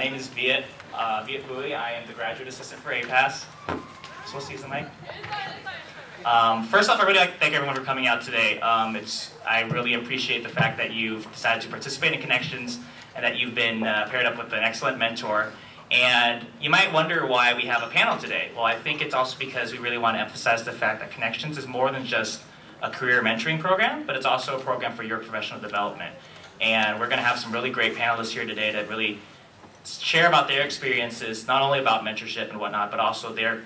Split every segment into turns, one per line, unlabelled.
name is Viet Bui. I am the graduate assistant for APASS. Supposed to use the mic? First off, I really like to thank everyone for coming out today. I really appreciate the fact that you've decided to participate in Connections and that you've been paired up with an excellent mentor. And you might wonder why we have a panel today. Well, I think it's also because we really want to emphasize the fact that Connections is more than just a career mentoring program, but it's also a program for your professional development. And we're going to have some really great panelists here today that really share about their experiences, not only about mentorship and whatnot, but also their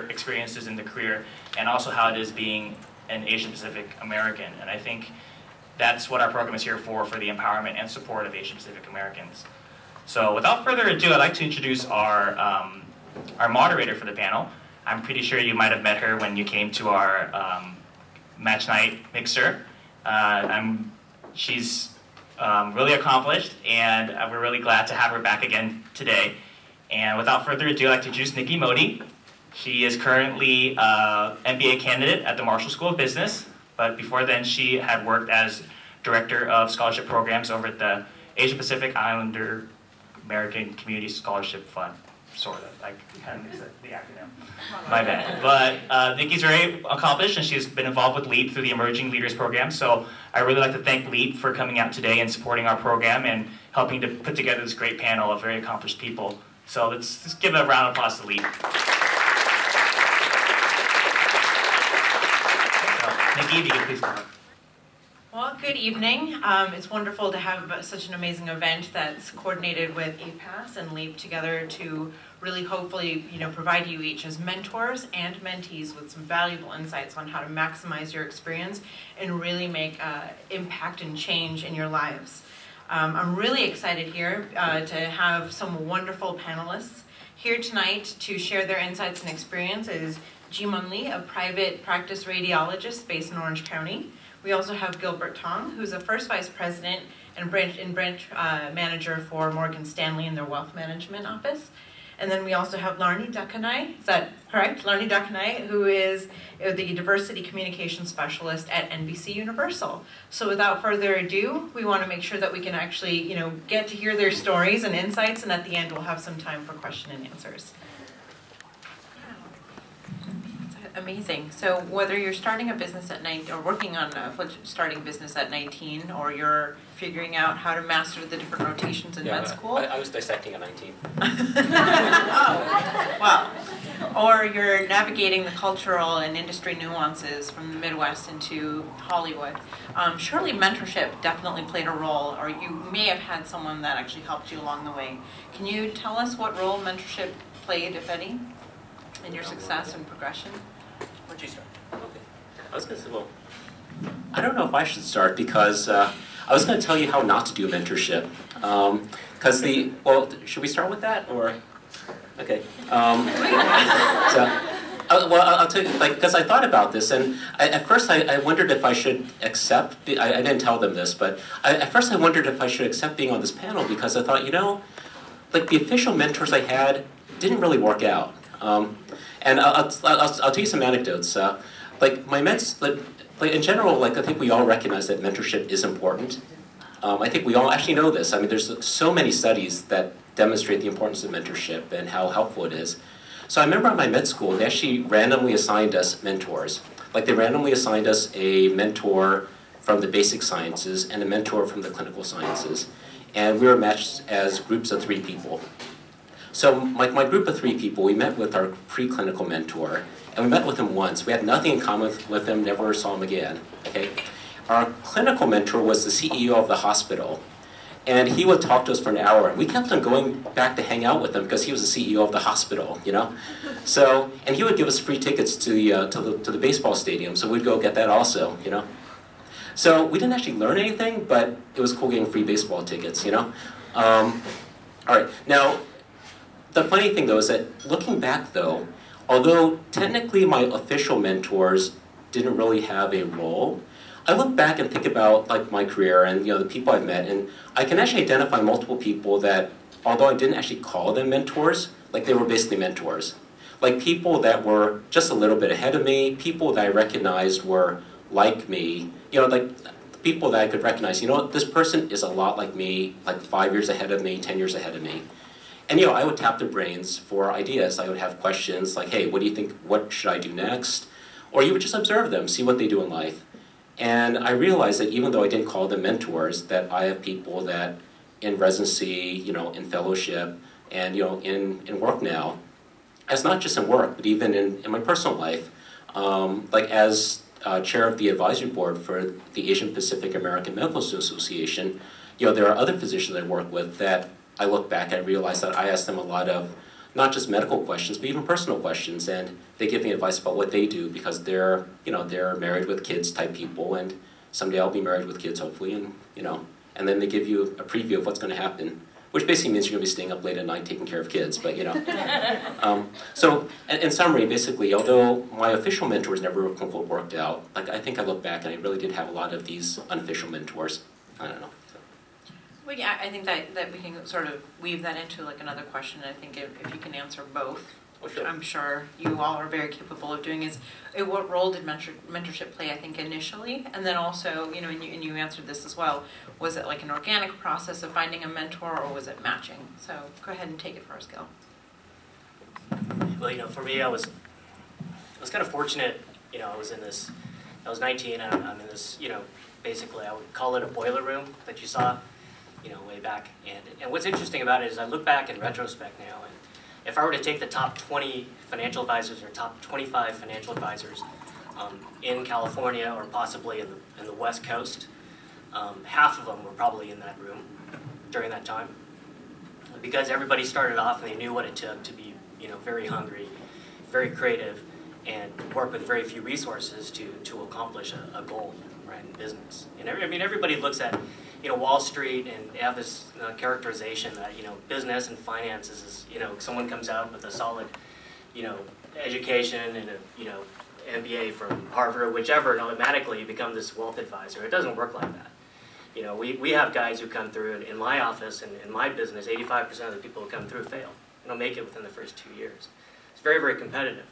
experiences in the career, and also how it is being an Asian Pacific American. And I think that's what our program is here for the empowerment and support of Asian Pacific Americans. So without further ado, I'd like to introduce our moderator for the panel. I'm pretty sure you might have met her when you came to our match night mixer. She's really accomplished, and we're really glad to have her back again today. And without further ado, I'd like to introduce Nicki Modi. She is currently an MBA candidate at the Marshall School of Business, but before then she had worked as Director of Scholarship Programs over at the Asia Pacific Islander American Community Scholarship Fund, sort of. I kind of mixed the acronym. My bad. But Nicki's very accomplished, and she's been involved with LEAP through the Emerging Leaders Program. So I really like to thank LEAP for coming out today and supporting our program and helping to put together this great panel of very accomplished people. So let's just give a round of applause to LEAP. So, Nikki, if you could please come up.
Well, good evening. It's wonderful to have such an amazing event that's coordinated with APASS and LEAP together to really hopefully, provide you each as mentors and mentees with some valuable insights on how to maximize your experience and really make impact and change in your lives. I'm really excited here to have some wonderful panelists here tonight to share their insights and experiences. Jhemon, a private practice radiologist based in Orange County. We also have Gilbert Tong, who's a first vice president and branch manager for Morgan Stanley in their wealth management office. And then we also have Larrni Dacanay, is that correct? Larrni Dacanay, who is the diversity communication specialist at NBCUniversal. So without further ado, we want to make sure that we can actually, get to hear their stories and insights, and at the end we'll have some time for question and answers. Amazing. So whether you're starting a business at 19 or working on starting business at 19, or you're figuring out how to master the different rotations in med school.
I was dissecting at 19.
Oh, wow. Or you're navigating the cultural and industry nuances from the Midwest into Hollywood. Surely mentorship definitely played a role, or you may have had someone that actually helped you along the way. Can you tell us what role mentorship played, if any, in your success and progression?
Where'd you start? Okay. I was going to say, well, I don't know if I should start because I was going to tell you how not to do mentorship. Should we start with that or? Okay. I'll tell you, because I thought about this, and at first I wondered if I should accept. I didn't tell them this, but at first I wondered if I should accept being on this panel because I thought, the official mentors I had didn't really work out. And I'll tell you some anecdotes. In general, I think we all recognize that mentorship is important. I think we all actually know this. I mean, there's so many studies that demonstrate the importance of mentorship and how helpful it is. So I remember at my med school, they actually randomly assigned us mentors. They randomly assigned us a mentor from the basic sciences and a mentor from the clinical sciences. And we were matched as groups of 3 people. So my group of 3 people, we met with our preclinical mentor, and we met with him once. We had nothing in common with him, never saw him again. Okay? Our clinical mentor was the CEO of the hospital, and he would talk to us for an hour. And we kept on going back to hang out with him because he was the CEO of the hospital, So, and he would give us free tickets to the baseball stadium, so we'd go get that also, So we didn't actually learn anything, but it was cool getting free baseball tickets, All right, now. The funny thing, though, is that looking back, though, although technically my official mentors didn't really have a role, I look back and think about my career and the people I've met, and I can actually identify multiple people that, although I didn't actually call them mentors, they were basically mentors. People that were just a little bit ahead of me, people that I recognized were like me, people that I could recognize, this person is a lot like me, 5 years ahead of me, 10 years ahead of me. And I would tap their brains for ideas. I would have questions like, hey, what do you think, what should I do next? Or you would just observe them, see what they do in life. And I realized that even though I didn't call them mentors, that I have people that in residency, in fellowship, and in work now, as not just in work, but even in my personal life, like as chair of the advisory board for the Asian Pacific American Medical Association, there are other physicians I work with that I look back and realize that I ask them a lot of not just medical questions, but even personal questions, and they give me advice about what they do because they're married with kids type people, and someday I'll be married with kids hopefully, and then they give you a preview of what's going to happen, which basically means you're going to be staying up late at night taking care of kids, but So in summary, basically, although my official mentors never quote unquote worked out, like I think I look back and I really did have a lot of these unofficial mentors. I don't know.
Well, yeah, I think that we can sort of weave that into like another question. I think if you can answer both, which I'm sure you all are very capable of doing, is what role did mentorship play, I think, initially? And then also, and you answered this as well, was it like an organic process of finding a mentor, or was it matching? So go ahead and take it first, Gil.
Well, for me, I was kind of fortunate. I was 19, and I'm in this, basically I would call it a boiler room that you saw, way back. And what's interesting about it is I look back in retrospect now, and if I were to take the top 20 financial advisors or top 25 financial advisors in California or possibly in the West Coast, half of them were probably in that room during that time, because everybody started off and they knew what it took to be, very hungry, very creative, and work with very few resources to accomplish a goal, right, in business. And everybody looks at Wall Street and they have this characterization that business and finances is someone comes out with a solid education and a MBA from Harvard or whichever, and automatically you become this wealth advisor. It doesn't work like that. We have guys who come through in my office and in my business. 85% of the people who come through fail. They don't make it within the first 2 years. It's very, very competitive.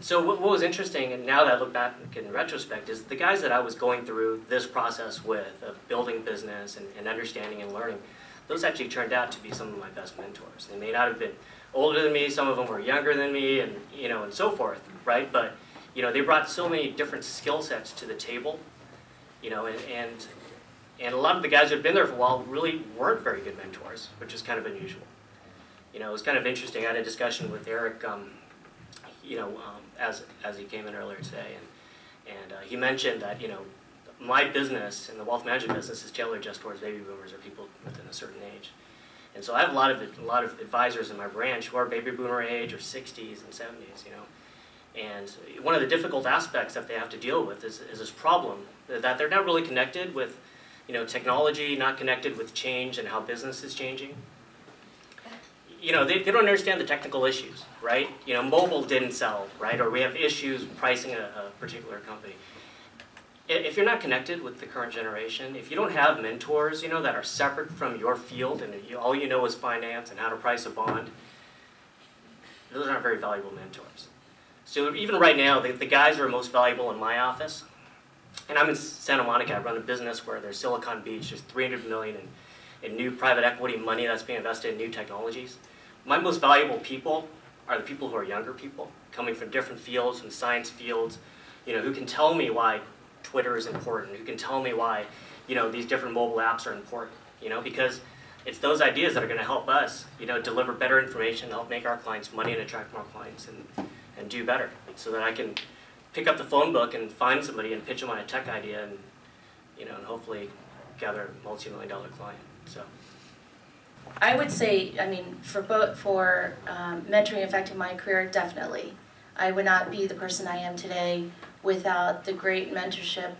So what was interesting, and now that I look back in retrospect, is the guys that I was going through this process with, of building business and understanding and learning, those actually turned out to be some of my best mentors. They may not have been older than me, some of them were younger than me, and and so forth, right? But they brought so many different skill sets to the table, and a lot of the guys who had been there for a while really weren't very good mentors, which is kind of unusual. It was kind of interesting. I had a discussion with Eric, as he came in earlier today, and he mentioned that my business and the wealth management business is tailored just towards baby boomers or people within a certain age, and so I have a lot of advisors in my branch who are baby boomer age or 60s and 70s, and one of the difficult aspects that they have to deal with is this problem that they're not really connected with technology, not connected with change and how business is changing. They don't understand the technical issues, right? Mobile didn't sell, right? Or we have issues pricing a particular company. If you're not connected with the current generation, if you don't have mentors, that are separate from your field and all you know is finance and how to price a bond, those aren't very valuable mentors. So even right now, the guys who are most valuable in my office, and I'm in Santa Monica, I run a business where there's Silicon Beach, there's $300 million in new private equity money that's being invested in new technologies. My most valuable people are the people who are younger people, coming from different fields, from science fields, who can tell me why Twitter is important, who can tell me why, these different mobile apps are important, because it's those ideas that are going to help us, deliver better information, help make our clients money and attract more clients and do better, so that I can pick up the phone book and find somebody and pitch them on a tech idea and, and hopefully gather a multi-million-dollar client. So.
I would say, for mentoring affecting my career, definitely. I would not be the person I am today without the great mentorship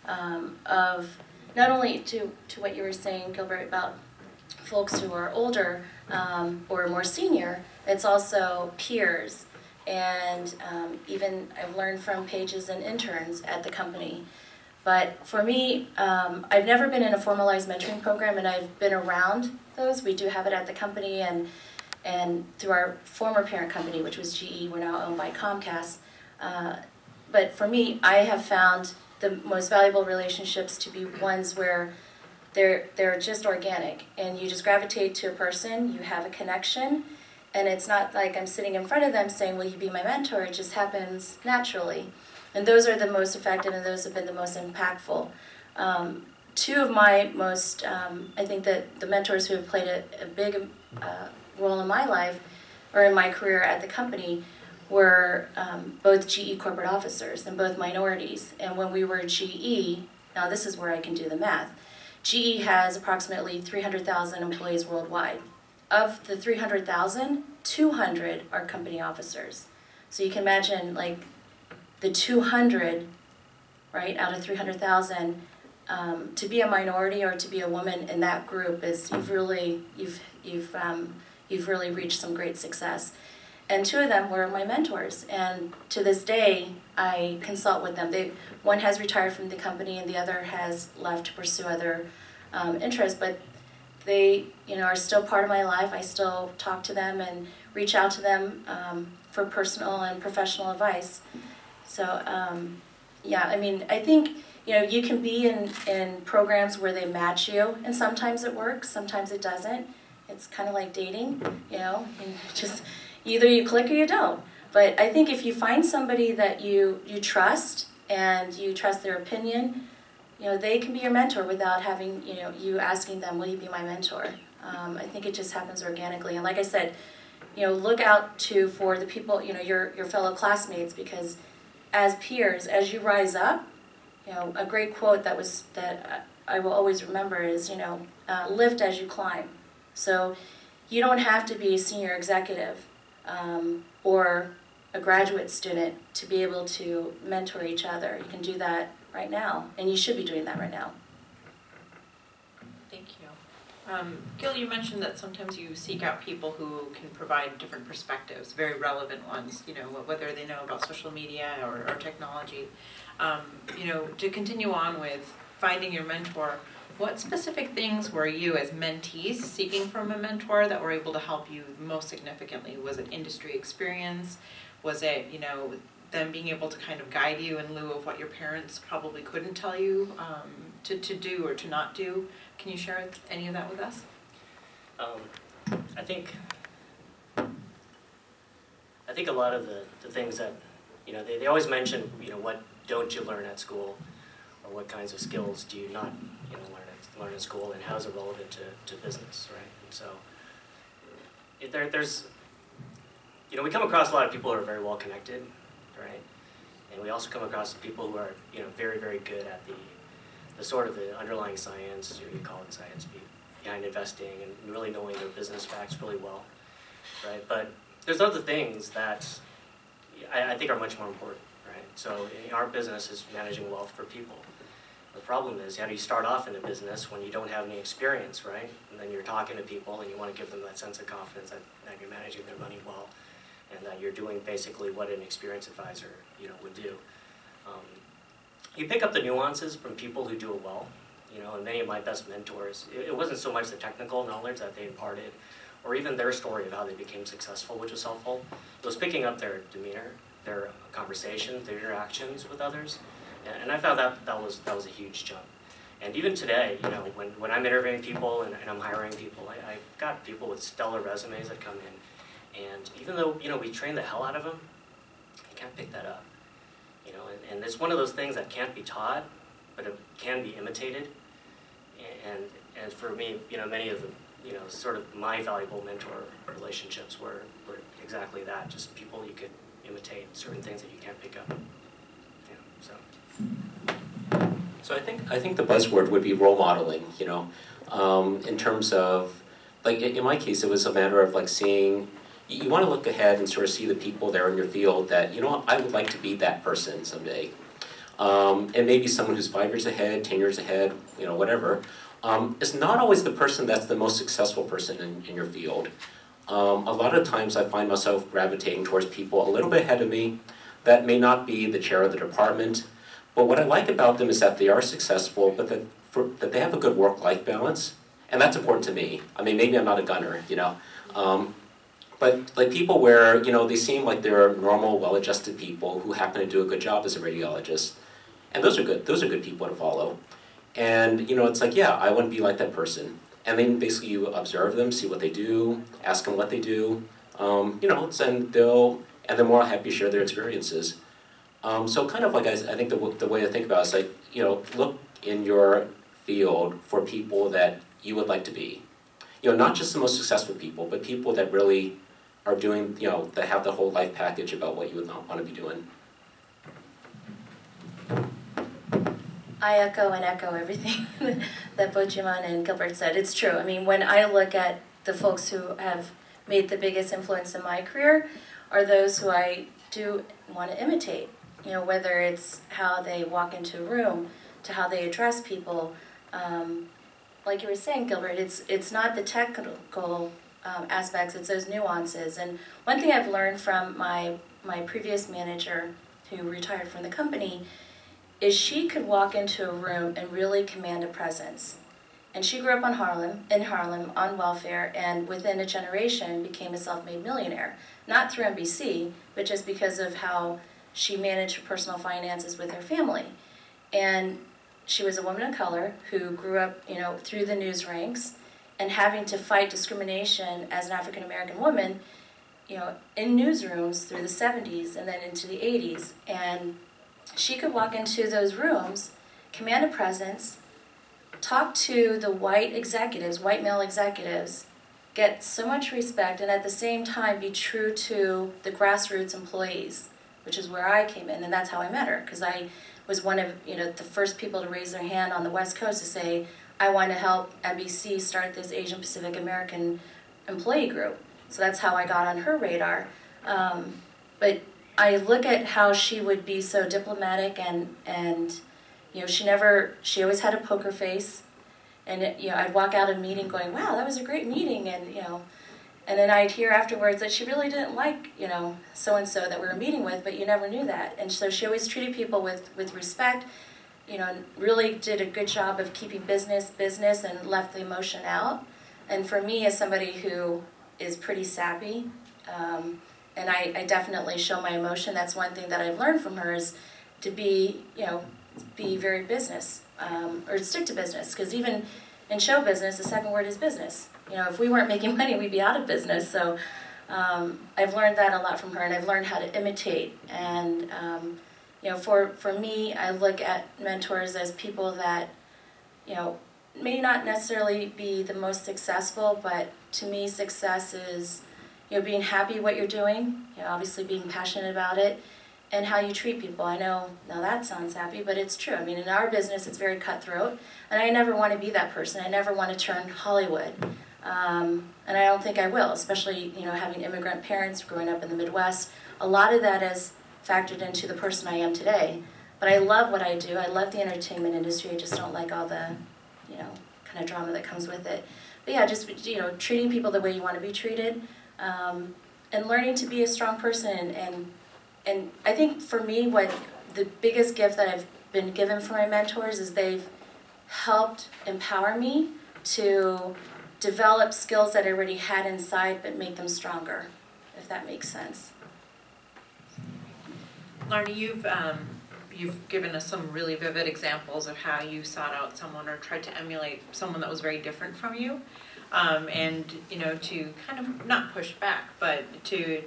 of not only to what you were saying, Gilbert, about folks who are older or more senior, it's also peers. And even I've learned from pages and interns at the company. But for me, I've never been in a formalized mentoring program, and I've been around those. We do have it at the company, and through our former parent company, which was GE, we're now owned by Comcast. But for me, I have found the most valuable relationships to be ones where they're just organic, and you just gravitate to a person, you have a connection, and it's not like I'm sitting in front of them saying, will you be my mentor? It just happens naturally. And those are the most effective, and those have been the most impactful. Two of my most, I think that the mentors who have played a big role in my life, or in my career at the company, were both GE corporate officers, and both minorities. And when we were GE, now this is where I can do the math, GE has approximately 300,000 employees worldwide. Of the 300,000, 200 are company officers. So you can imagine, like, the 200, right, out of 300,000, to be a minority or to be a woman in that group is you've really reached some great success. And two of them were my mentors, and to this day I consult with them. One has retired from the company, and the other has left to pursue other interests, but they, are still part of my life. I still talk to them and reach out to them for personal and professional advice. So yeah, I mean, I think you can be in programs where they match you, and sometimes it works, sometimes it doesn't. It's kind of like dating, and just either you click or you don't. But I think if you find somebody that you trust, and you trust their opinion, they can be your mentor without having, you asking them, will you be my mentor? I think it just happens organically. And like I said, look out for the people, your fellow classmates, because as peers, as you rise up, a great quote that I will always remember is, lift as you climb. So you don't have to be a senior executive or a graduate student to be able to mentor each other. You can do that right now, and you should be doing that right now.
Thank you. Gil, you mentioned that sometimes you seek out people who can provide different perspectives, very relevant ones, whether they know about social media or technology. To continue on with finding your mentor, what specific things were you as mentees seeking from a mentor that were able to help you most significantly? Was it industry experience? Was it, them being able to kind of guide you in lieu of what your parents probably couldn't tell you to do or to not do? Can you share any of that with us?
I think a lot of the things that, they always mention, what don't you learn at school, or what kinds of skills do you not, learn in school, and how is it relevant to business, right? And so there's, we come across a lot of people who are very well connected, right? And we also come across people who are, very, very good at the sort of the underlying science, or you call it science, behind investing, and really knowing their business facts really well, right? But there's other things that I think are much more important, right? So our business is managing wealth for people. The problem is, how do you start off in a business when you don't have any experience, right? And then you're talking to people, and you want to give them that sense of confidence that you're managing their money well, and that you're doing basically what an experienced advisor, would do. You pick up the nuances from people who do it well, and many of my best mentors, it wasn't so much the technical knowledge that they imparted, or even their story of how they became successful, which was helpful. It was picking up their demeanor, their conversations, their interactions with others, and I found that was a huge jump. And even today, when I'm interviewing people and I'm hiring people, I've got people with stellar resumes that come in, and even though we train the hell out of them, you can't pick that up. And it's one of those things that can't be taught, but it can be imitated. And for me, many of the sort of my valuable mentor relationships were exactly that, just people you could imitate, certain things that you can't pick up.
So I think the buzzword would be role modeling, in terms of, like, in my case, it was a matter of, like, seeing, you want to look ahead and sort of see the people there in your field that, I would like to be that person someday. And maybe someone who's 5 years ahead, 10 years ahead, whatever. It's not always the person that's the most successful person in your field. A lot of times I find myself gravitating towards people a little bit ahead of me that may not be the chair of the department. But what I like about them is that they are successful, but that they have a good work-life balance. And that's important to me. I mean, maybe I'm not a gunner, but like people where, they seem like they're normal, well-adjusted people who happen to do a good job as a radiologist. And those are good people to follow. And it's like, yeah, I want to be like that person. And then basically you observe them, see what they do, ask them what they do, and they're more happy to share their experiences. So kind of like I think the way to think about it is like, look in your field for people that you would like to be. Not just the most successful people, but people that really are doing, that have the whole life package about what you would want to be doing.
I echo everything that both Jhemon and Gilbert said. It's true. I mean, when I look at the folks who have made the biggest influence in my career, are those who I do want to imitate. Whether it's how they walk into a room, to how they address people. Like you were saying, Gilbert, it's not the technical aspects, it's those nuances. And one thing I've learned from my previous manager, who retired from the company, is she could walk into a room and really command a presence. And she grew up in Harlem, on welfare, and within a generation became a self-made millionaire. Not through NBC, but just because of how she managed her personal finances with her family. And she was a woman of color who grew up, through the news ranks, and having to fight discrimination as an African American woman, in newsrooms through the 70s and then into the 80s. And she could walk into those rooms, command a presence, talk to the white male executives, get so much respect, and at the same time be true to the grassroots employees, which is where I came in, and that's how I met her, because I was one of the first people to raise their hand on the West Coast to say, I want to help NBC start this Asian Pacific American employee group. So that's how I got on her radar. But I look at how she would be so diplomatic and she always had a poker face. And I'd walk out of a meeting going, wow, that was a great meeting, and and then I'd hear afterwards that she really didn't like, so-and-so that we were meeting with, but you never knew that. And so she always treated people with respect, really did a good job of keeping business, and left the emotion out. And for me, as somebody who is pretty sappy, and I definitely show my emotion, that's one thing that I've learned from her is to be, be very business, or stick to business, because even in show business, the second word is business. If we weren't making money, we'd be out of business. So I've learned that a lot from her, and I've learned how to imitate. And for me, I look at mentors as people that, may not necessarily be the most successful, but to me, success is, being happy what you're doing, obviously being passionate about it, and how you treat people. I know, now that sounds happy, but it's true. I mean, in our business, it's very cutthroat, and I never want to be that person. I never want to turn Hollywood, and I don't think I will, especially, having immigrant parents growing up in the Midwest. A lot of that is factored into the person I am today, but I love what I do. I love the entertainment industry. I just don't like all the, kind of drama that comes with it. But yeah, just, treating people the way you want to be treated, and learning to be a strong person. And I think for me, what the biggest gift that I've been given from my mentors is they've helped empower me to develop skills that I already had inside, but make them stronger, if that makes sense.
Laarni, you've given us some really vivid examples of how you sought out someone or tried to emulate someone that was very different from you, and to kind of not push back, but to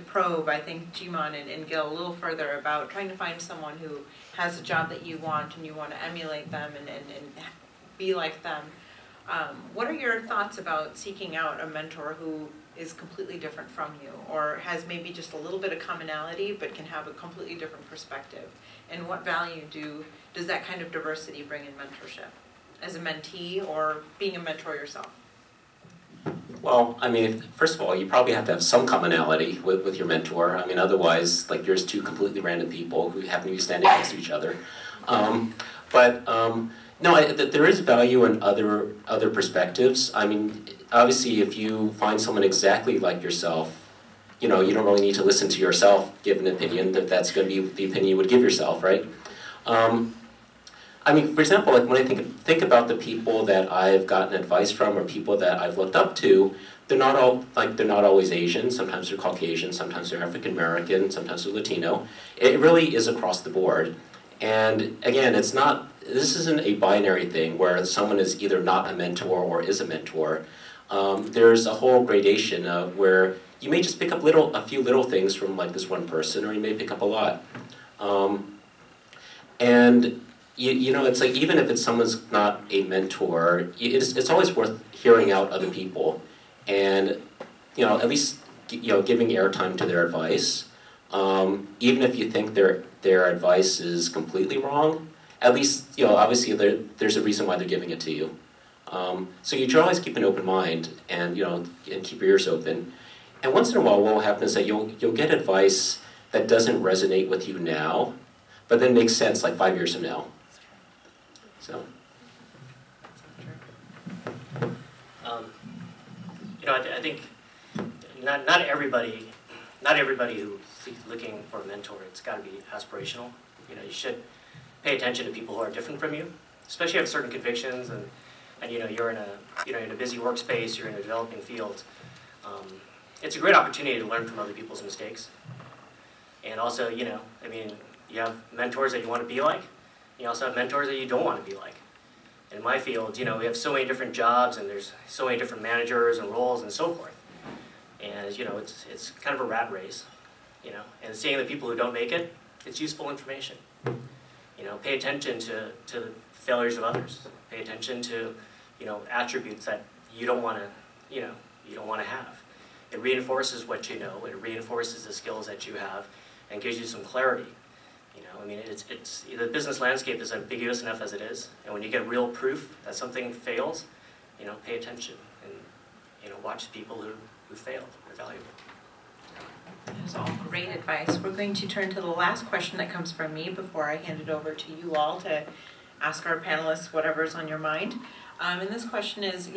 probe, I think, Jhemon and Gil a little further about trying to find someone who has a job that you want and you want to emulate them and be like them. What are your thoughts about seeking out a mentor who is completely different from you, or has maybe just a little bit of commonality but can have a completely different perspective? And what value does that kind of diversity bring in mentorship as a mentee or being a mentor yourself?
Well, I mean, first of all, you probably have to have some commonality with your mentor. I mean, otherwise, like, there's two completely random people who happen to be standing next to each other. No, there is value in other perspectives. I mean, obviously, if you find someone exactly like yourself, you don't really need to listen to yourself give an opinion. That's going to be the opinion you would give yourself, right? I mean, for example, like when I think about the people that I've gotten advice from or people that I've looked up to, they're not always Asian. Sometimes they're Caucasian. Sometimes they're African American. Sometimes they're Latino. It really is across the board. And again, this isn't a binary thing where someone is either not a mentor or is a mentor. There's a whole gradation of where you may just pick up a few little things from like this one person, or you may pick up a lot. And you know, it's like even if someone's not a mentor, it's always worth hearing out other people, and you know, at least giving airtime to their advice. Even if you think their advice is completely wrong, at least obviously there's a reason why they're giving it to you. So you should always keep an open mind and and keep your ears open. And once in a while, what will happen is that you'll get advice that doesn't resonate with you now, but then makes sense like 5 years from now. So.
I think not everybody who's looking for a mentor, it's got to be aspirational. You should pay attention to people who are different from you, especially if you have certain convictions and you're in a busy workspace, you're in a developing field. It's a great opportunity to learn from other people's mistakes. And also, you have mentors that you want to be like. You also have mentors that you don't want to be like. In my field, we have so many different jobs and there's so many different managers and roles and so forth. And it's kind of a rat race, And seeing the people who don't make it, it's useful information. Pay attention to the failures of others. Pay attention to, attributes that you don't want to have. It reinforces what you know. It reinforces the skills that you have, and gives you some clarity. It's the business landscape is ambiguous enough as it is, and when you get real proof that something fails, pay attention and watch people who failed. They're valuable.
That's all great advice. We're going to turn to the last question that comes from me before I hand it over to you all to ask our panelists whatever's on your mind. And this question is,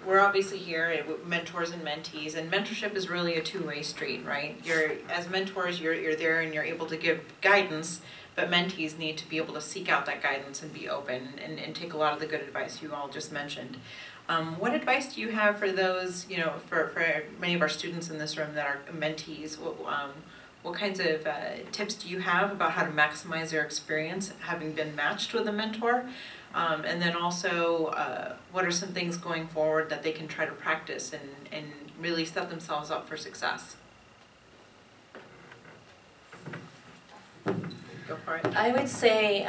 we're obviously here, mentors and mentees, and mentorship is really a two-way street, right? As mentors, you're there and you're able to give guidance, but mentees need to be able to seek out that guidance and be open and take a lot of the good advice you all just mentioned. What advice do you have for those, for many of our students in this room that are mentees? What kinds of tips do you have about how to maximize their experience having been matched with a mentor? And then also, what are some things going forward that they can try to practice and really set themselves up for success? Go for it.
I would say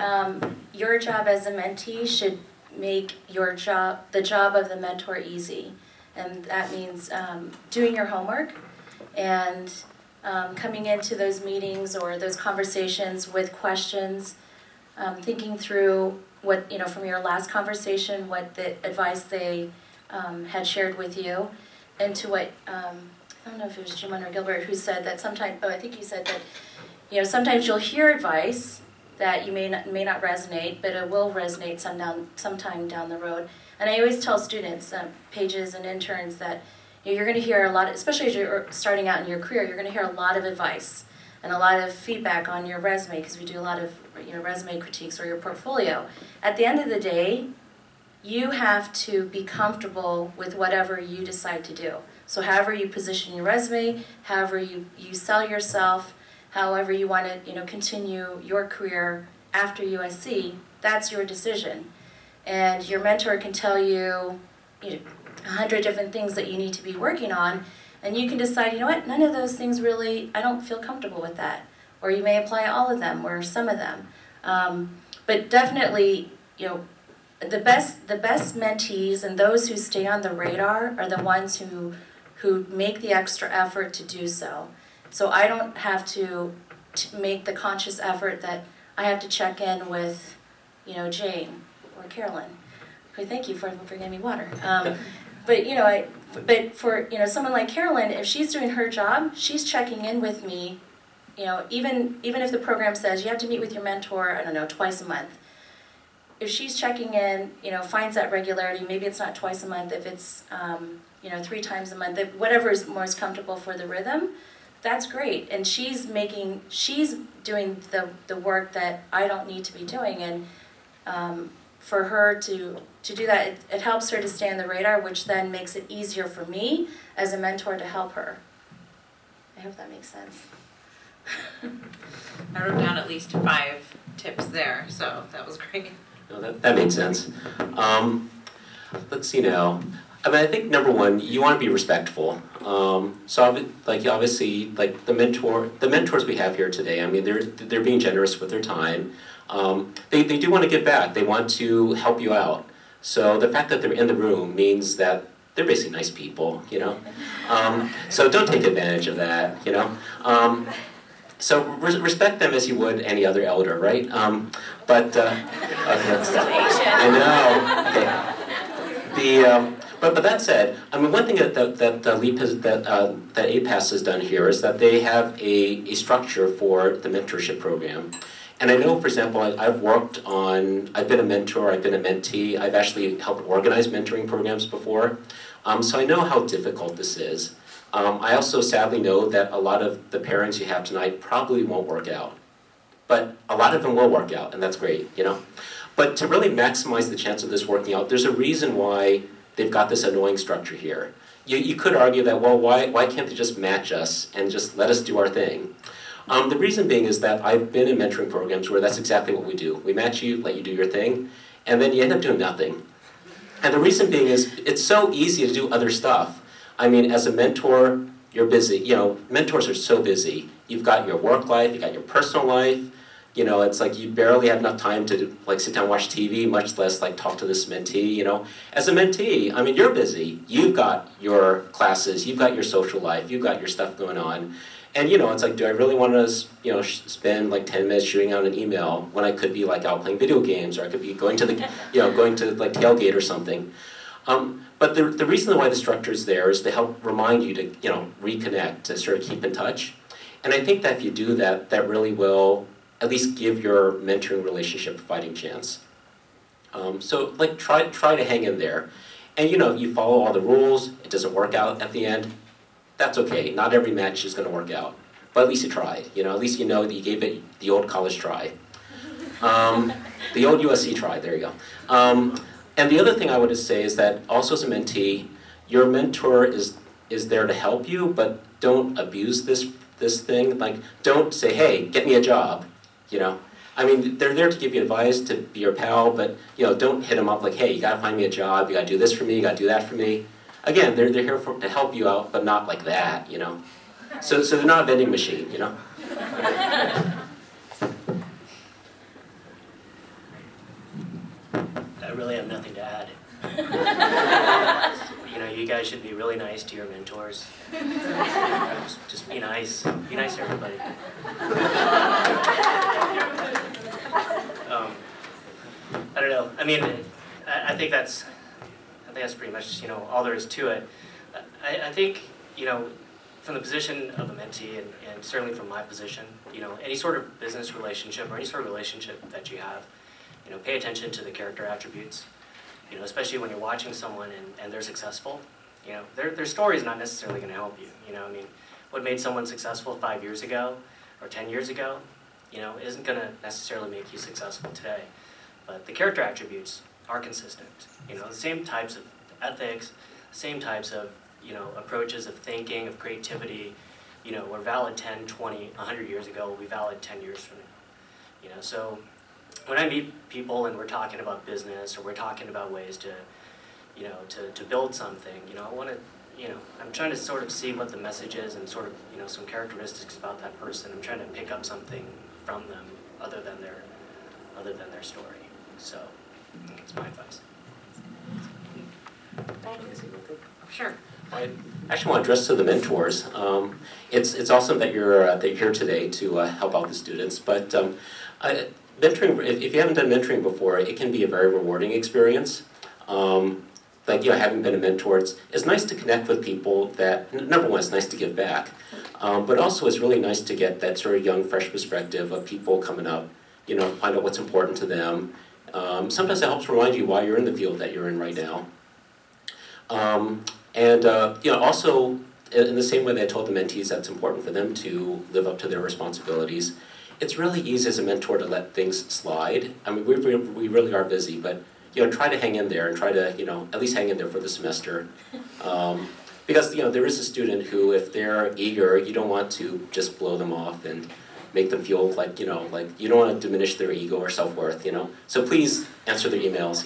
your job as a mentee should make the job of the mentor easy. And that means doing your homework and coming into those meetings or those conversations with questions, thinking through what, from your last conversation, what the advice they had shared with you, and to what, I don't know if it was Jhemon or Gilbert who said that sometimes, I think you said that, sometimes you'll hear advice that you may not resonate, but it will resonate sometime down the road. And I always tell students, pages and interns, that you're going to hear a lot, especially as you're starting out in your career, you're going to hear a lot of advice and a lot of feedback on your resume, because we do a lot of resume critiques or your portfolio. At the end of the day, you have to be comfortable with whatever you decide to do. So however you position your resume, however you sell yourself, however you want to continue your career after USC, that's your decision. And your mentor can tell you 100 different things that you need to be working on, and you can decide, none of those things really, I don't feel comfortable with that. Or you may apply all of them or some of them. But definitely, the best mentees and those who stay on the radar are the ones who make the extra effort to do so. So I don't have to make the conscious effort that I have to check in with, Jane or Carolyn. Okay, thank you for bringing me water. But for someone like Carolyn, if she's doing her job, she's checking in with me. Even if the program says you have to meet with your mentor, I don't know, twice a month. If she's checking in, finds that regularity, maybe it's not twice a month, if it's 3 times a month, whatever is most comfortable for the rhythm, that's great. And she's doing the work that I don't need to be doing, and for her to do that, it helps her to stay on the radar, which then makes it easier for me as a mentor to help her. I hope that makes sense.
I wrote down at least 5 tips there, so that was great.
No, that makes sense. Let's see now. I mean, I think number one, you want to be respectful. Obviously, like the mentors we have here today. I mean, they're being generous with their time. They do want to give back. They want to help you out. So the fact that they're in the room means that they're basically nice people, you know. So don't take advantage of that, you know. So respect them as you would any other elder, right? Okay. I know. Okay. But that said, I mean, one thing that APASS has done here is that they have a structure for the mentorship program. And I know, for example, I've been a mentor, I've been a mentee, I've actually helped organize mentoring programs before. So I know how difficult this is. I also sadly know that a lot of the pairings you have tonight probably won't work out. But a lot of them will work out, and that's great, you know. But to really maximize the chance of this working out, there's a reason why they've got this annoying structure here. You could argue that, well, why can't they just match us and just let us do our thing? The reason being is that I've been in mentoring programs where that's exactly what we do. We match you, let you do your thing, and then you end up doing nothing. And the reason being is it's so easy to do other stuff. I mean, as a mentor, you're busy. You know, mentors are so busy. You've got your work life, you've got your personal life. You know, it's like you barely have enough time to like sit down and watch TV, much less like talk to this mentee, you know. As a mentee, I mean, you're busy. You've got your classes, you've got your social life, you've got your stuff going on. And you know, it's like, do I really want to, you know, spend like 10 minutes shooting out an email when I could be like out playing video games, or I could be going to the, you know, going to like tailgate or something. But the reason why the structure is there is to help remind you to, you know, reconnect, to sort of keep in touch. And I think that if you do that, that really will at least give your mentoring relationship a fighting chance. So like try to hang in there. And you know, if you follow all the rules, it doesn't work out at the end, that's okay. Not every match is going to work out. But at least you tried. You know, at least you know that you gave it the old college try. The old USC try, there you go. And the other thing I would say is that also as a mentee, your mentor is there to help you, but don't abuse this thing. Like, don't say, hey, get me a job, you know. I mean, they're there to give you advice, to be your pal, but, you know, don't hit them up like, hey, you gotta find me a job, you gotta do this for me, you gotta do that for me. Again, they're here to help you out, but not like that, you know. So they're not a vending machine, you know.
I really have nothing to add. You know, you guys should be really nice to your mentors. Just be nice. Be nice to everybody. I don't know. I mean, I think that's pretty much, you know, all there is to it. I think, you know, from the position of a mentee, and certainly from my position, you know, any sort of business relationship or any sort of relationship that you have, you know, pay attention to the character attributes. You know, especially when you're watching someone and they're successful. You know, their story is not necessarily going to help you. You know, I mean, what made someone successful 5 years ago or 10 years ago, you know, isn't going to necessarily make you successful today. But the character attributes are consistent. You know, the same types of ethics, same types of, you know, approaches of thinking, of creativity, you know, were valid 10, 20, 100 years ago, will be valid 10 years from now. You know, so when I meet people and we're talking about business or we're talking about ways to, you know, to build something, you know, I want to, you know, I'm trying to sort of see what the message is and sort of, you know, some characteristics about that person. I'm trying to pick up something from them other than their story. So that's my advice.
Sure.
I actually want to address to the mentors. It's awesome that you're here today to help out the students, but mentoring, if you haven't done mentoring before, it can be a very rewarding experience. Like, you know, having been a mentor, it's nice to connect with people that, number one, it's nice to give back, but also it's really nice to get that sort of young, fresh perspective of people coming up, you know, find out what's important to them. Sometimes it helps remind you why you're in the field that you're in right now. You know, also, in the same way that I told the mentees that's important for them to live up to their responsibilities, it's really easy as a mentor to let things slide. I mean, we really are busy, but, you know, try to hang in there and try to, you know, at least hang in there for the semester. because there is a student who, if they're eager, you don't want to just blow them off and make them feel like you don't want to diminish their ego or self-worth. So please answer their emails.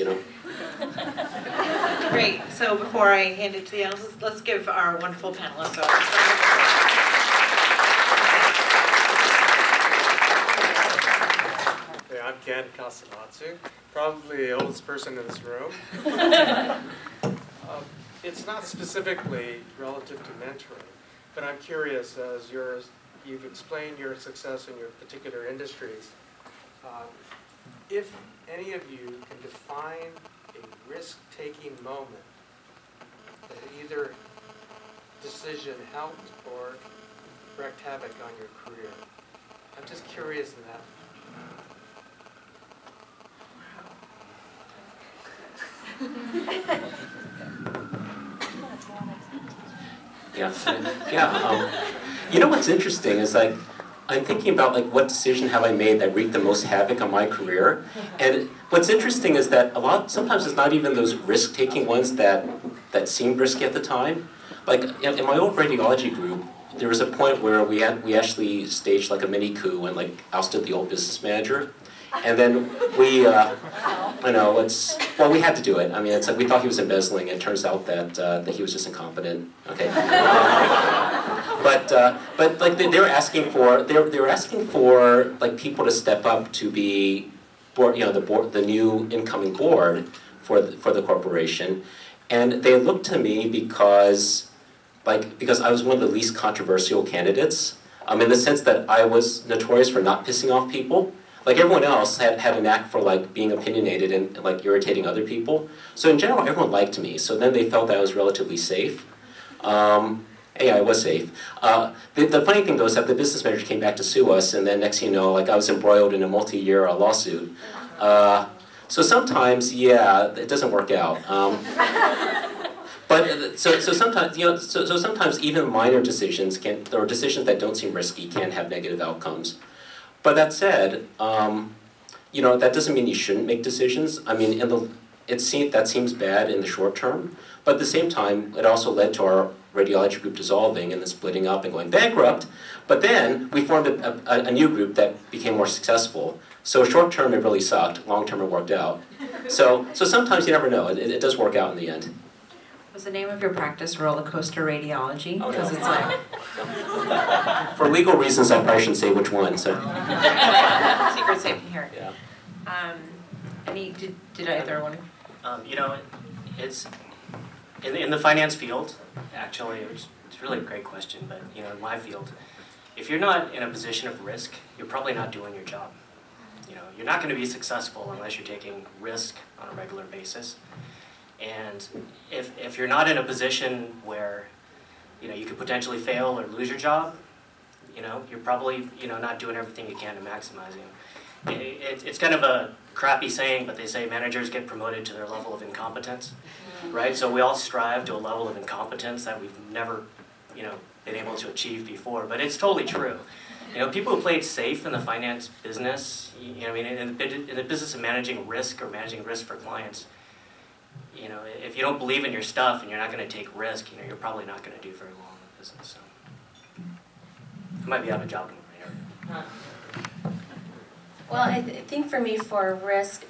Great. So before I hand it to the analysts, let's give our wonderful panelists a
I'm Ken Kasamatsu, probably the oldest person in this room. It's not specifically relative to mentoring, but I'm curious, as you've explained your success in your particular industries, if any of you can define a risk-taking moment that either decision helped or wreaked havoc on your career. I'm just curious in that.
Yeah. What's interesting is I'm thinking about what decision have I made that wreaked the most havoc on my career, and what's interesting is that sometimes it's not even those risk-taking ones that seemed risky at the time. In my old radiology group, there was a point where we actually staged a mini coup and ousted the old business manager. And then we, we had to do it. I mean, it's we thought he was embezzling. It turns out that he was just incompetent. Okay. But they were asking for people to step up to be board, the new incoming board for the corporation, and they looked to me because I was one of the least controversial candidates, in the sense that I was notorious for not pissing off people. Everyone else had a knack for being opinionated and irritating other people. So in general, everyone liked me. So then they felt that I was relatively safe. Hey, I was safe. The funny thing though is that the business manager came back to sue us, and then next thing you know, I was embroiled in a multi-year lawsuit. So sometimes, yeah, it doesn't work out. But so sometimes, so sometimes even minor decisions or decisions that don't seem risky can have negative outcomes. But that said, that doesn't mean you shouldn't make decisions. I mean, that seems bad in the short term, but at the same time, it also led to our radiology group dissolving and then splitting up and going bankrupt. But then we formed a new group that became more successful. So short term, it really sucked. Long term, it worked out. So sometimes you never know. It does work out in the end.
Was the name of your practice Roller Coaster Radiology?
Oh, no.
It's
For legal reasons, I probably shouldn't say which one. So.
Secret safe in here.
Yeah.
Did either one?
It's in the finance field. Actually, it's really a great question. But in my field, if you're not in a position of risk, you're probably not doing your job. You're not going to be successful unless you're taking risk on a regular basis. And if you're not in a position where you could potentially fail or lose your job, you're probably not doing everything you can to maximize it. It's kind of a crappy saying, but they say managers get promoted to their level of incompetence, right? So we all strive to a level of incompetence that we've never been able to achieve before, but it's totally true. People who played safe in the finance business, in the business of managing risk or managing risk for clients, if you don't believe in your stuff and you're not going to take risk, you're probably not going to do very well in the business. So, I might be out of a job in my area.
Well, I think for me, for risk,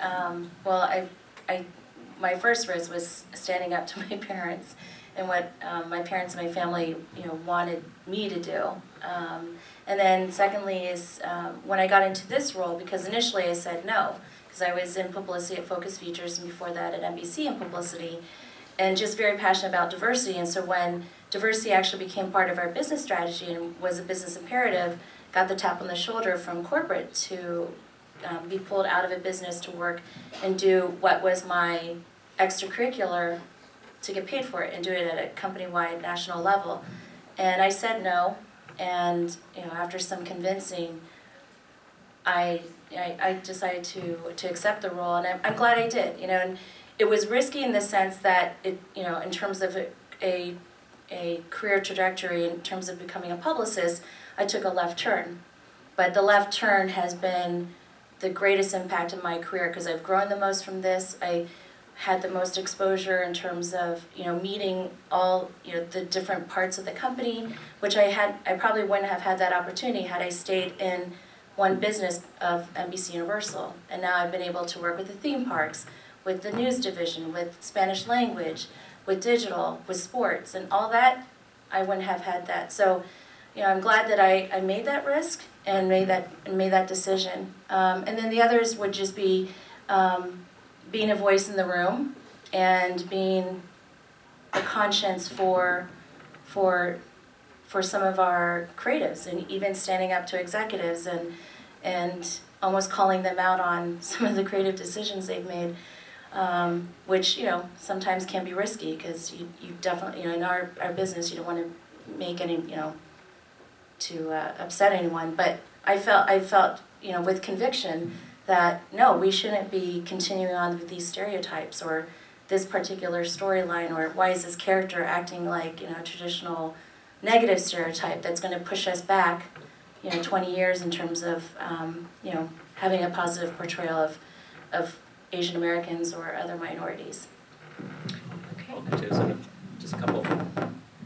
my first risk was standing up to my parents and what my parents and my family, wanted me to do. And then secondly is when I got into this role, because initially I said no. Because I was in publicity at Focus Features and before that at NBC in publicity, and just very passionate about diversity. And so when diversity actually became part of our business strategy and was a business imperative, got the tap on the shoulder from corporate to be pulled out of a business to work and do what was my extracurricular to get paid for it and do it at a company-wide national level. And I said no, and after some convincing, I decided to accept the role, and I'm glad I did. And it was risky in the sense that it, in terms of a career trajectory, in terms of becoming a publicist, I took a left turn. But the left turn has been the greatest impact in my career because I've grown the most from this. had the most exposure in terms of, meeting all, the different parts of the company, which I probably wouldn't have had that opportunity had I stayed in one business of NBCUniversal. And now I've been able to work with the theme parks, with the news division, with Spanish language, with digital, with sports, and all that, I wouldn't have had that. So, I'm glad that I made that risk and made that decision. And then the others would just be being a voice in the room and being a conscience for some of our creatives, and even standing up to executives and almost calling them out on some of the creative decisions they've made, which sometimes can be risky, because you definitely, in our business, you don't want to make any, to upset anyone. But I felt with conviction that no, we shouldn't be continuing on with these stereotypes or this particular storyline, or why is this character acting like a traditional negative stereotype that's going to push us back 20 years in terms of having a positive portrayal of Asian Americans or other minorities.
Okay. Just a couple.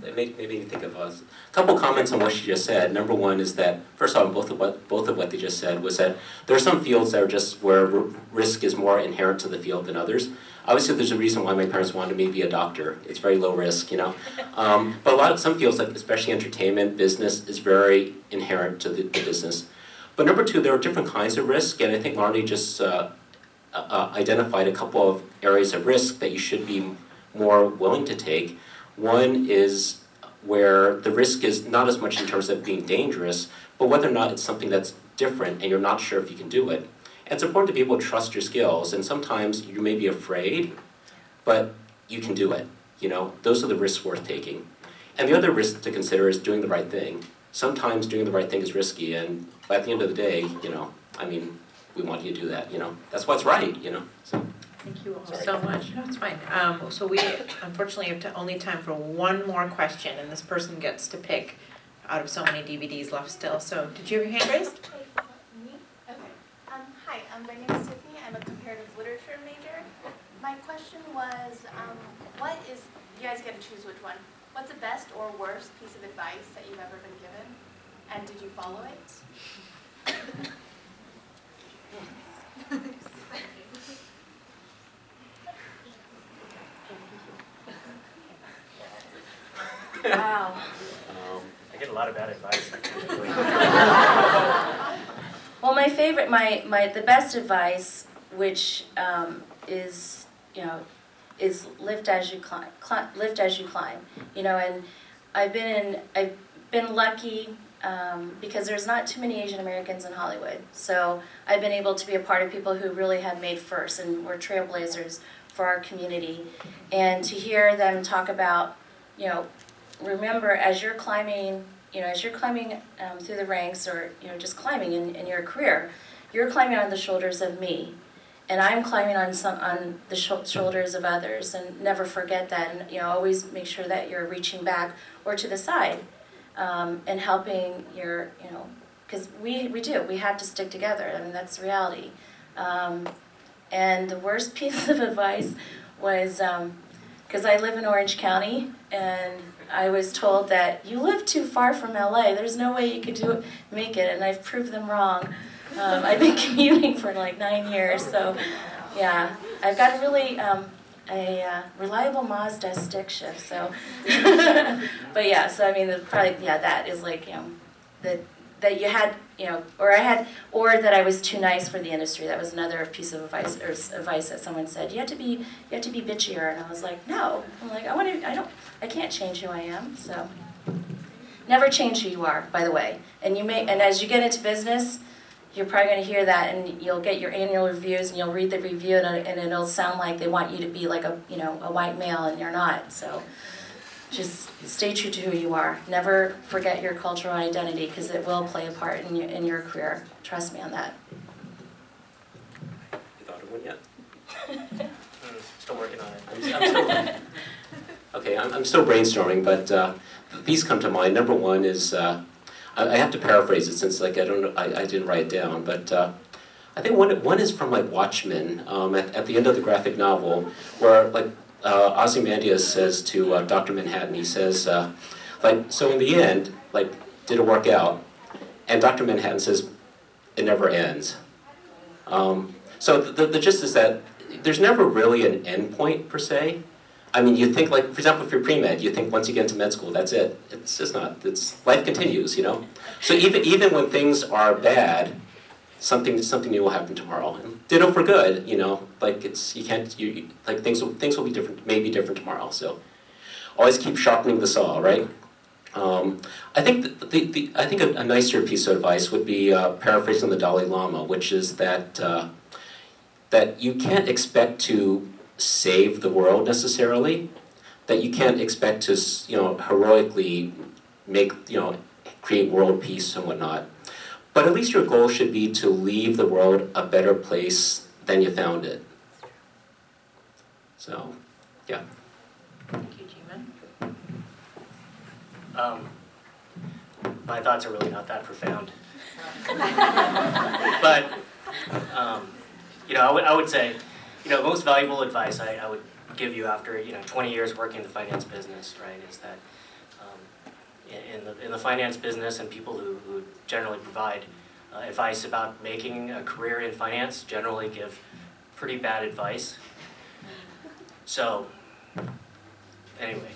That made me think of a couple comments on what she just said. Number one is that, first of all, both of what they just said was that there are some fields that are just where risk is more inherent to the field than others. Obviously, there's a reason why my parents wanted me to be a doctor. It's very low risk, But some fields, like especially entertainment, business, is very inherent to the business. But number two, there are different kinds of risk, and I think Laarni just identified a couple of areas of risk that you should be more willing to take. One is where the risk is not as much in terms of being dangerous, but whether or not it's something that's different and you're not sure if you can do it. And it's important to be able to trust your skills, and sometimes you may be afraid, but you can do it. Those are the risks worth taking. And the other risk to consider is doing the right thing. Sometimes doing the right thing is risky, and at the end of the day, we want you to do that, That's what's right, So.
Thank you all so much. No, it's fine. So we unfortunately have only time for one more question, and this person gets to pick out of so many DVDs left still. So did you have your hand raised?
Me? Okay. Hi, my name is Tiffany. I'm a comparative literature major. My question was, you guys get to choose which one. What's the best or worst piece of advice that you've ever been given? And did you follow it?
Wow.
I get a lot of bad advice.
Well, my favorite, the best advice, which is lift as you climb. Lift as you climb. And I've been lucky because there's not too many Asian Americans in Hollywood. So I've been able to be a part of people who really have made first and were trailblazers for our community, and to hear them talk about, remember, as you're climbing, through the ranks, or just climbing in your career, you're climbing on the shoulders of me, and I'm climbing on the shoulders of others. And never forget that, and always make sure that you're reaching back or to the side, and helping your, because we have to stick together. I mean, that's the reality. And the worst piece of advice was, because I live in Orange County, and I was told that you live too far from LA. There's no way you could make it, and I've proved them wrong. I've been commuting for like 9 years, so yeah, I've got really a reliable Mazda stick shift. So, but yeah, so I mean, that is like that you had or that I was too nice for the industry. That was another piece of advice that someone said. You have to be bitchier, and I was like, no. I'm like, I can't change who I am. So, never change who you are, by the way. And as you get into business, you're probably going to hear that, and you'll get your annual reviews, and you'll read the review, and it'll sound like they want you to be like a white male, and you're not. So. Just stay true to who you are. Never forget your cultural identity, because it will play a part in your career. Trust me on that.
You thought of one yet?
Still working on it.
I'm still brainstorming, but these come to mind. Number one is, I have to paraphrase it since I didn't write it down, but I think one is from like Watchmen, at the end of the graphic novel, where like Ozymandias says to Dr. Manhattan, he says, like, so in the end, like, did it work out? And Dr. Manhattan says, it never ends. So the gist is that there's never really an end point per se. I mean, you think, like, for example, if you're pre-med, you think once you get into med school, that's it. It's just not. Life continues, you know? So even when things are bad, something new will happen tomorrow. And ditto for good, you know? Like, like, things will be different, maybe different tomorrow. So always keep sharpening the saw, right? I think I think a nicer piece of advice would be paraphrasing the Dalai Lama, which is that that you can't expect to save the world necessarily, that you can't expect to, you know, heroically make, you know, create world peace and whatnot. But at least your goal should be to leave the world a better place than you found it. So, yeah.
Thank you, Jhemon.
My thoughts are really not that profound. But, you know, I would say, you know, most valuable advice I would give you after, you know, 20 years working in the finance business, right, is that in the finance business and people who generally provide advice about making a career in finance generally give pretty bad advice. So, anyway,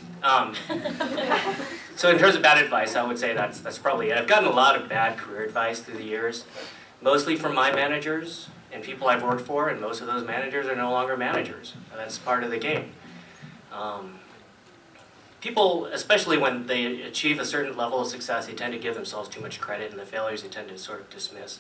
so in terms of bad advice, I would say that's probably it. I've gotten a lot of bad career advice through the years, mostly from my managers and people I've worked for, and most of those managers are no longer managers. That's part of the game. People, especially when they achieve a certain level of success, they tend to give themselves too much credit, and the failures they tend to sort of dismiss.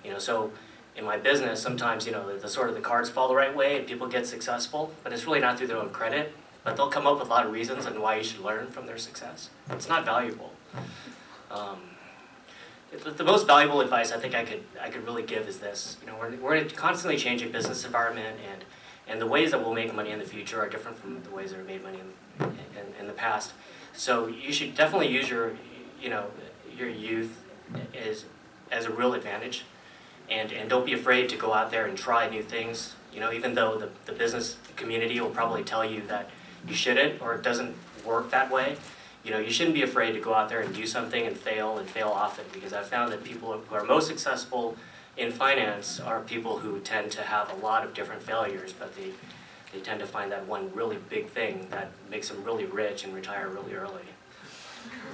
You know, so in my business, sometimes, you know, the cards fall the right way and people get successful, but it's really not through their own credit. But they'll come up with a lot of reasons on why you should learn from their success. It's not valuable. The most valuable advice I think I could really give is this. You know, we're in a constantly changing business environment, and the ways that we'll make money in the future are different from the ways that are made money in the past. So you should definitely use your youth as a real advantage, and don't be afraid to go out there and try new things. You know, even though the business community will probably tell you that you shouldn't, or it doesn't work that way. You know, you shouldn't be afraid to go out there and do something and fail often, because I've found that people who are most successful in finance are people who tend to have a lot of different failures, but they tend to find that one really big thing that makes them really rich and retire really early,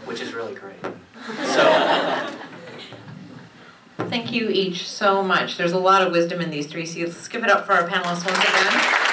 which is really great. So,
thank you each so much. There's a lot of wisdom in these three C's. Let's give it up for our panelists once again.